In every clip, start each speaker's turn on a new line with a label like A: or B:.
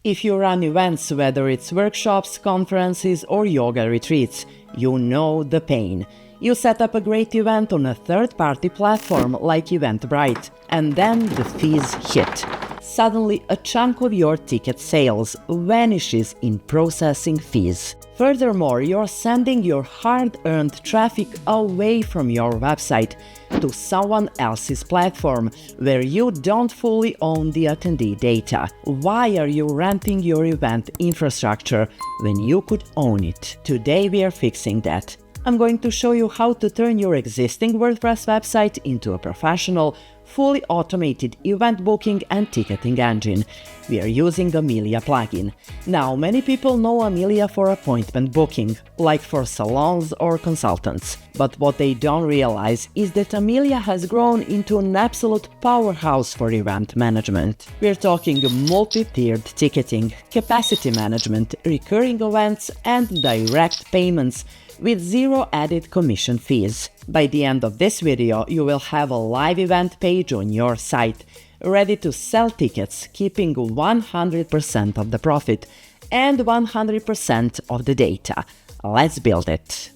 A: If you run events, whether it's workshops, conferences, or yoga retreats, you know the pain. You set up a great event on a third-party platform like Eventbrite, and then the fees hit. Suddenly, a chunk of your ticket sales vanishes in processing fees. Furthermore, you're sending your hard-earned traffic away from your website to someone else's platform where you don't fully own the attendee data. Why are you renting your event infrastructure when you could own it? Today we are fixing that. I'm going to show you how to turn your existing WordPress website into a professional, fully automated event booking and ticketing engine. We are using Amelia plugin. Now, many people know Amelia for appointment booking, like for salons or consultants. But what they don't realize is that Amelia has grown into an absolute powerhouse for event management. We're talking multi-tiered ticketing, capacity management, recurring events, and direct payments, with zero added commission fees. By the end of this video, you will have a live event page on your site, ready to sell tickets, keeping 100% of the profit and 100% of the data. Let's build it.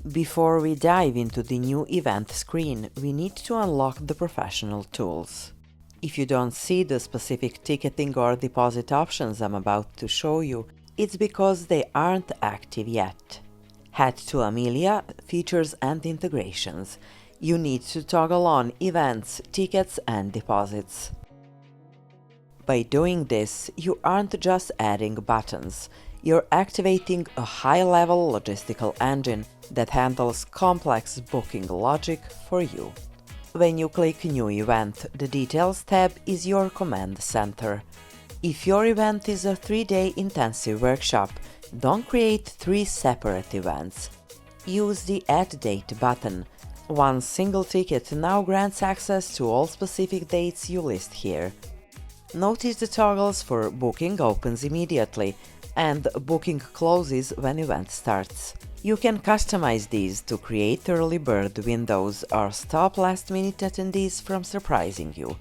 A: Before we dive into the new event screen, we need to unlock the professional tools. If you don't see the specific ticketing or deposit options I'm about to show you, it's because they aren't active yet. Head to Amelia, Features and Integrations. You need to toggle on Events, Tickets and Deposits. By doing this, you aren't just adding buttons, you're activating a high-level logistical engine that handles complex booking logic for you. When you click New Event, the Details tab is your command center. If your event is a 3-day intensive workshop, don't create 3 separate events. Use the Add Date button. One single ticket now grants access to all specific dates you list here. Notice the toggles for Booking opens immediately and Booking closes when event starts. You can customize these to create early bird windows or stop last-minute attendees from surprising you.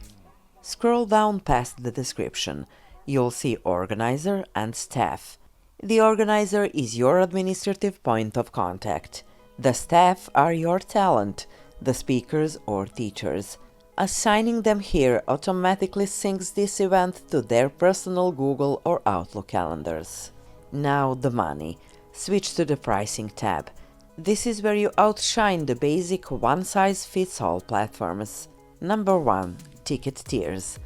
A: Scroll down past the description. You'll see Organizer and Staff. The organizer is your administrative point of contact. The staff are your talent, the speakers or teachers. Assigning them here automatically syncs this event to their personal Google or Outlook calendars. Now the money. Switch to the Pricing tab. This is where you outshine the basic one-size-fits-all platforms. Number 1. Ticket tiers.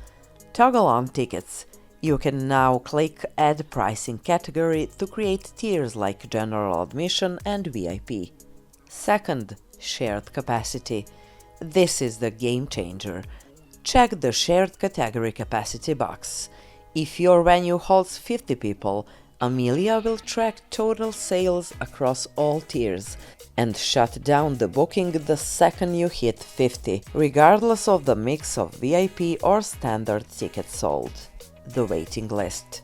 A: Toggle on tickets. You can now click Add Pricing category to create tiers like General Admission and VIP. Second, Shared Capacity. This is the game changer. Check the Shared Category Capacity box. If your venue holds 50 people, Amelia will track total sales across all tiers and shut down the booking the second you hit 50, regardless of the mix of VIP or standard tickets sold. The waiting list.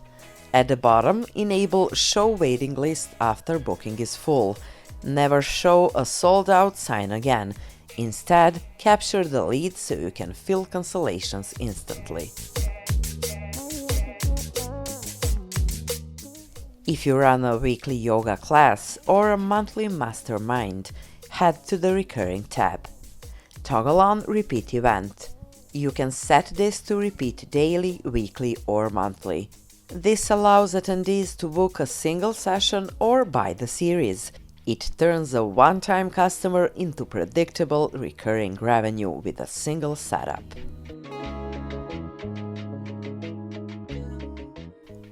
A: At the bottom, enable Show Waiting List after booking is full. Never show a sold-out sign again. Instead, capture the lead so you can fill cancellations instantly. If you run a weekly yoga class or a monthly mastermind, head to the Recurring tab. Toggle on Repeat Event. You can set this to repeat daily, weekly or monthly. This allows attendees to book a single session or buy the series. It turns a one-time customer into predictable recurring revenue with a single setup.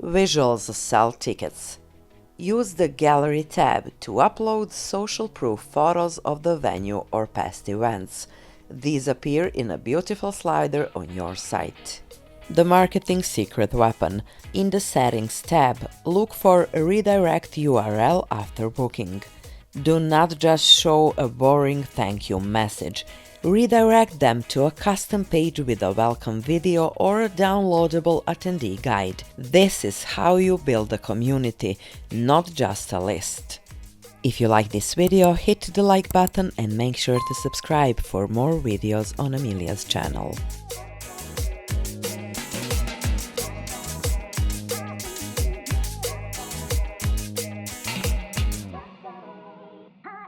A: Visuals sell tickets. Use the Gallery tab to upload social proof photos of the venue or past events. These appear in a beautiful slider on your site. The Marketing Secret Weapon. In the Settings tab, look for a Redirect URL after booking. Do not just show a boring thank you message. Redirect them to a custom page with a welcome video or a downloadable attendee guide. This is how you build a community, not just a list. If you like this video, hit the like button and make sure to subscribe for more videos on Amelia's channel.